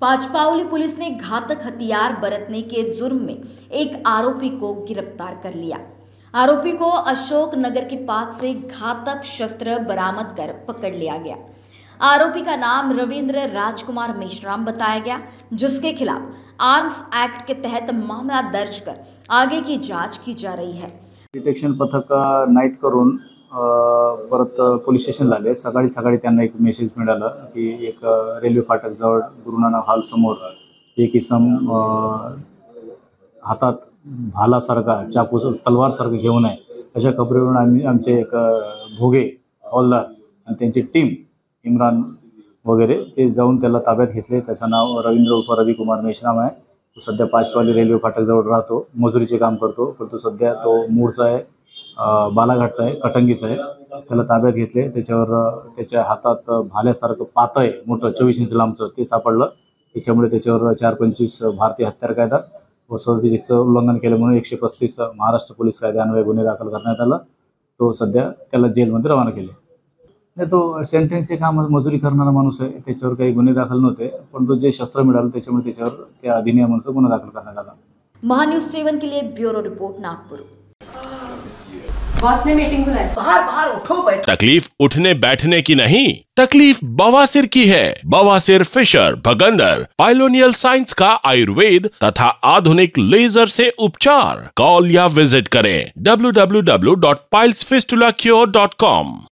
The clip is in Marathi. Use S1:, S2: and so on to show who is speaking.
S1: पाचपावली पुलिस ने घातक हथियार बरतने के जुर्म में एक आरोपी को गिरफ्तार कर लिया। आरोपी को अशोक नगर के पास से घातक शस्त्र बरामद कर पकड़ लिया गया। आरोपी का नाम रविंद्र राजकुमार मेश्राम बताया गया, जिसके खिलाफ आर्म्स एक्ट के तहत मामला दर्ज कर आगे की जांच की जा रही है।
S2: डिटेक्शन पथक नाईट करून परत पोलीस स्टेशनला आले। सकाळी त्यांना एक मेसेज मिळाला की एक रेल्वे फाटक जवळ गुरुनानक हॉल समोर एक इसम हातात भालासारखा चाकू तलवारसारखं घेऊन आहे, अशा खबरीवरून आमचे एक भोगे हवालदार आणि त्यांची टीम इम्रान वगैरे ते जाऊन त्याला ताब्यात घेतले। त्याचं नाव रवींद्र उर्फ रविकुमार मेश्राम आहे। तो सध्या पाचपावली रेल्वे फाटक जवळ राहतो, मजुरीचे काम करतो, परंतु सध्या तो मूळचा आहे, बालाघाटचा आहे, कटंगीचा आहे। त्याला ताब्यात घेतले। त्याच्या हातात भाल्यासारखं पात आहे मोठं 24 इंच लांबचं, ते सापडलं। त्याच्यामुळे त्याच्यावर 425 भारतीय हत्यार कायदा व 37चं उल्लंघन केलं म्हणून 135 महाराष्ट्र पोलीस कायद्यान्वये गुन्हे दाखल करण्यात आला। तो सध्या त्याला जेलमध्ये रवाना केले। तो सेंट्रिंगचे काम मजुरी करणारा माणूस आहे, त्याच्यावर काही गुन्हे दाखल नव्हते, परंतु जे शस्त्र मिळालं त्याच्यामुळे त्याच्यावर त्या अधिनियमानुसार गुन्हा दाखल करण्यात आला।
S1: महान्यूज 7 के लिए ब्यूरो रिपोर्ट नागपुर।
S3: बॉस ने मीटिंग बुलाई।
S4: बाहर उठो बैठ।
S5: तकलीफ उठने बैठने की नहीं, तकलीफ बवासीर की है। बवासीर, फिशर, भगंदर, पाइलोनियल साइंस का आयुर्वेद तथा आधुनिक लेजर से उपचार। कॉल या विजिट करें www.pilesfistulacure.com।